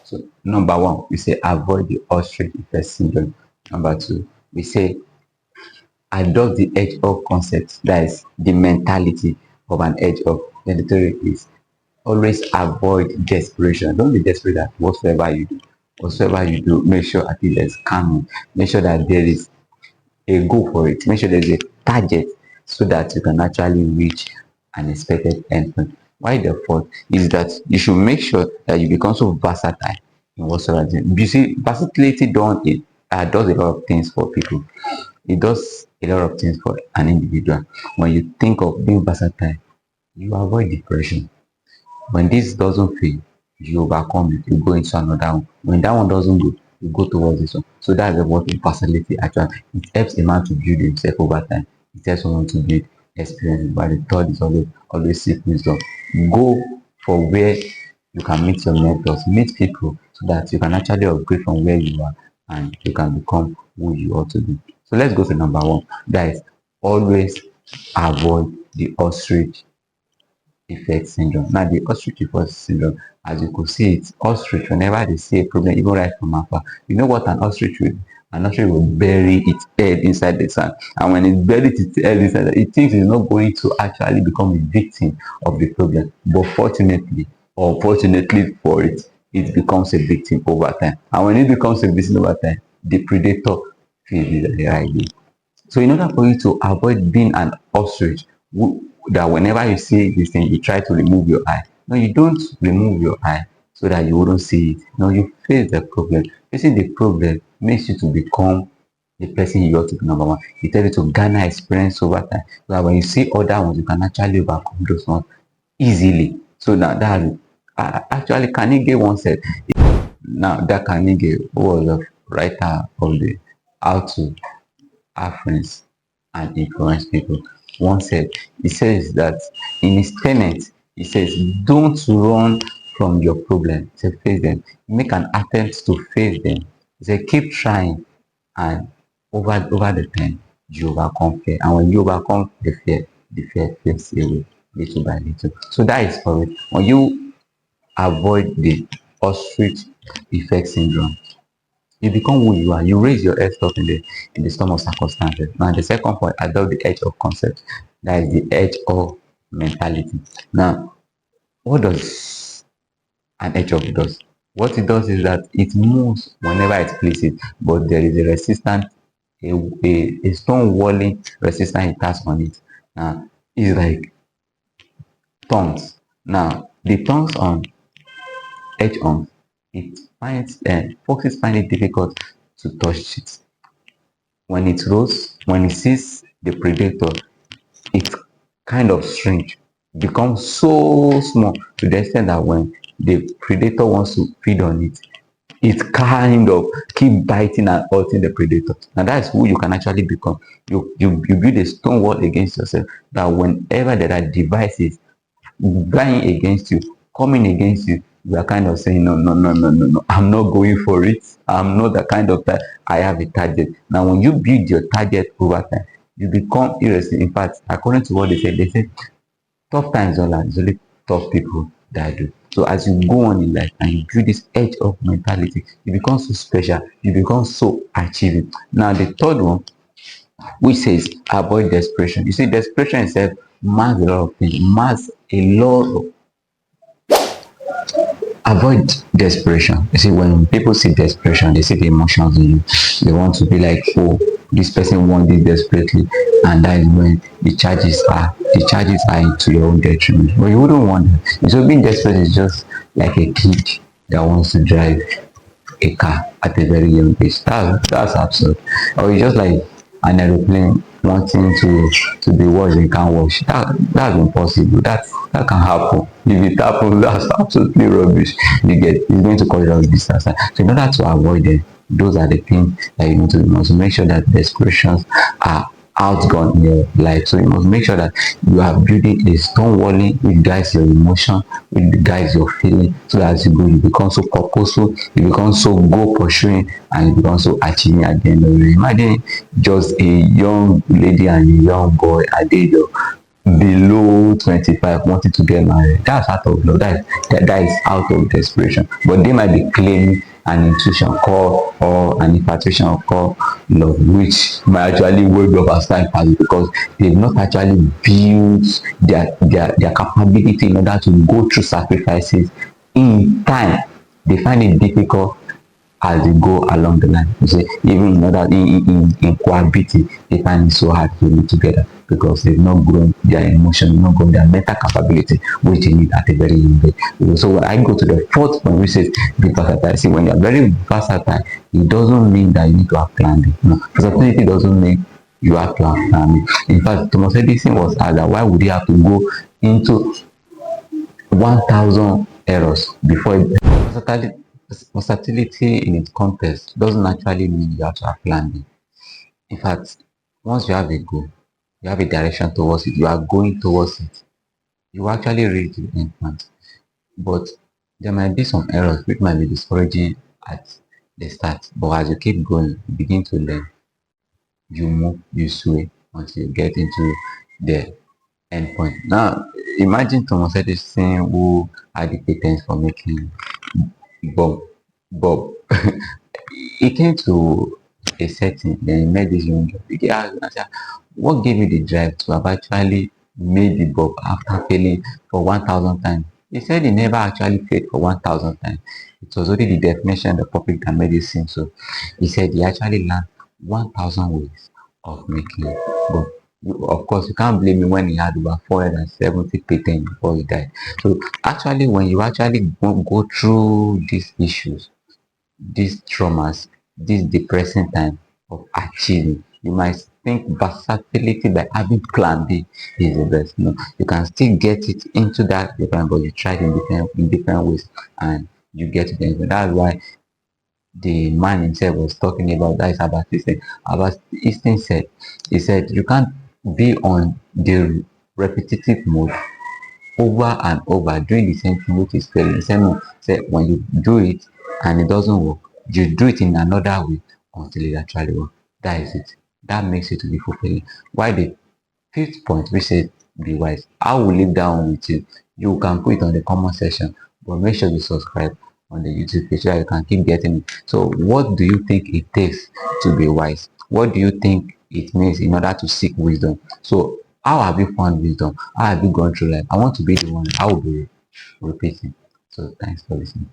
So number one, we say avoid the ostrich effect syndrome. Number two, we say adopt the edge of concept, that is the mentality of an edge of. Then the third is always avoid desperation. Don't be desperate at whatsoever you do. Whatsoever you do, make sure at least there's calming. Make sure that there is a goal for it. Make sure there's a target so that you can actually reach an expected endpoint. Why the fourth is that you should make sure that you become so versatile in whatsoever. You see, versatility does a lot of things for people. It does a lot of things for an individual. When you think of being versatile, you avoid depression. When this doesn't fail, you overcome it, you go into another one. When that one doesn't go, you go towards this one. So that's what personality actually. It helps a man to build himself over time. It helps someone to build experience. But the third is always seek wisdom. Go for where you can meet your mentors, meet people so that you can actually upgrade from where you are and you can become who you ought to be. So let's go to number one. That is always avoid the ostrich effect syndrome. Now, the ostrich effect syndrome, as you could see, it's ostrich. Whenever they see a problem, even right from afar, you know what an ostrich will do? An ostrich will bury its head inside the sand. And when it buries its head inside, it thinks it's not going to actually become a victim of the problem. But fortunately, or fortunately for it, it becomes a victim over time. And when it becomes a victim over time, the predator feels it right there. So in order for you to avoid being an ostrich, that whenever you see this thing, you try to remove your eye. No, you don't remove your eye so that you wouldn't see it. No, you face the problem. Facing the problem makes you to become the person you ought to be, number one. It tells you to garner experience over time. So that when you see other ones, you can actually overcome those ones easily. So now that actually Carnegie once said, now that Carnegie, who was a writer of the How to Have Friends and Influence People, once said, he says that in his tenet, he says, don't run from your problem. He said, face them. Make an attempt to face them. He said, keep trying, and over the time, you overcome fear. And when you overcome the fear fades away little by little. So that is for it. When you avoid the ostrich effect syndrome, you become who you are. You raise your head up in the storm of circumstances. Now, the second point, adopt the edge of concept. That is the edge of mentality. Now, what does an edge of does? What it does is that it moves whenever it pleases, but there is a resistance, a stone walling resistance it has on it. Now, it's like tongues. Now, the tongues on edge on, it finds foxes find it difficult to touch it. When it rolls, when it sees the predator, it's kind of strange, becomes so small to the extent that when the predator wants to feed on it, it kind of keep biting and hurting the predator. Now that's who you can actually become. You build a stone wall against yourself that whenever there are devices vying against you, coming against you, you are kind of saying, no, no, no, no, no, no, I'm not going for it. I'm not the kind of that. I have a target. Now, when you build your target over time, you become irresistible. In fact, according to what they say tough times don't last. It's only tough people that do. So as you go on in life and you build this edge of mentality, you become so special. You become so achieving. Now, the third one, which says avoid desperation. You see, desperation itself masks a lot of things, masks a lot of. Avoid desperation. You see, when people see desperation, they see the emotions in you. They want to be like, oh, this person wants this desperately, and that is when the charges are into your own detriment. But you wouldn't want that. So being desperate is just like a kid that wants to drive a car at a very young age. That's absurd. Or it's just like an aeroplane wanting to be washed and can't wash. That's impossible. That can happen. If it happens, that's absolutely rubbish. You get it's going to cause a lot of disaster. So in order to avoid it, those are the things that you need to do. You must make sure that desperation are outgone in your life. So you must make sure that you are building a stone walling which guides your emotion, which guides your feeling, so that as you go, you become so purposeful, you become so goal pursuing, and you become so achieving at the end of the day. Imagine just a young lady and a young boy at the age of below 25 wanting to get married. That's out of love. That is out of desperation. But they might be claiming an intuition call or an infatuation call love, which might actually wake up as time passes because they've not actually built their capability in order to go through sacrifices in time. They find it difficult as they go along the line. You see, even in other in cohabiting, they find it so hard to live together because they've not grown their emotion, not grown their mental capability, which they need at a very young age. So when I go to the fourth point, which says be versatile. See, when you're very versatile, it doesn't mean that you need to have plan B. No, versatility doesn't mean you have to have plan B. In fact, Thomas Edison was asked that why would he have to go into 1,000 errors before versatility, versatility in its context doesn't actually mean you have to have plan B. In fact, once you have a goal, you have a direction towards it, you are going towards it, you actually reach the end point. But there might be some errors which might be discouraging at the start. But as you keep going, you begin to learn, you move, you sway until you get into the end point. Now, imagine Thomas Edison who had the patents for making bulb. Bulb. He came to a setting, then he met this young girl. He asked and said, what gave you the drive to have actually made the bulb after failing for 1,000 times? He said he never actually failed for 1,000 times. It was only the definition, the public that made it seem so. He said he actually learned 1,000 ways of making bulb. Of course, you can't blame him when he had over 470 patents before he died. So actually, when you actually go through these issues, these traumas, this depressing time of achieving, you might think versatility by having plan B is the best. No, you can still get it into that different, but you try it in different ways and you get to the end. That's why the man himself was talking about that is about Einstein. About Einstein said, he said you can't be on the repetitive mode over and over doing the same thing which is failing. Same say when you do it and it doesn't work, you do it in another way until it actually works. That is it. That makes it to be fulfilling. Why the fifth point which says be wise. I will leave that one with you. You can put it on the comment section, but make sure you subscribe on the YouTube page so that you can keep getting it. So what do you think it takes to be wise? What do you think it means in order to seek wisdom? So how have you found wisdom? How have you gone through life? I want to be the one I will be repeating. So thanks for listening.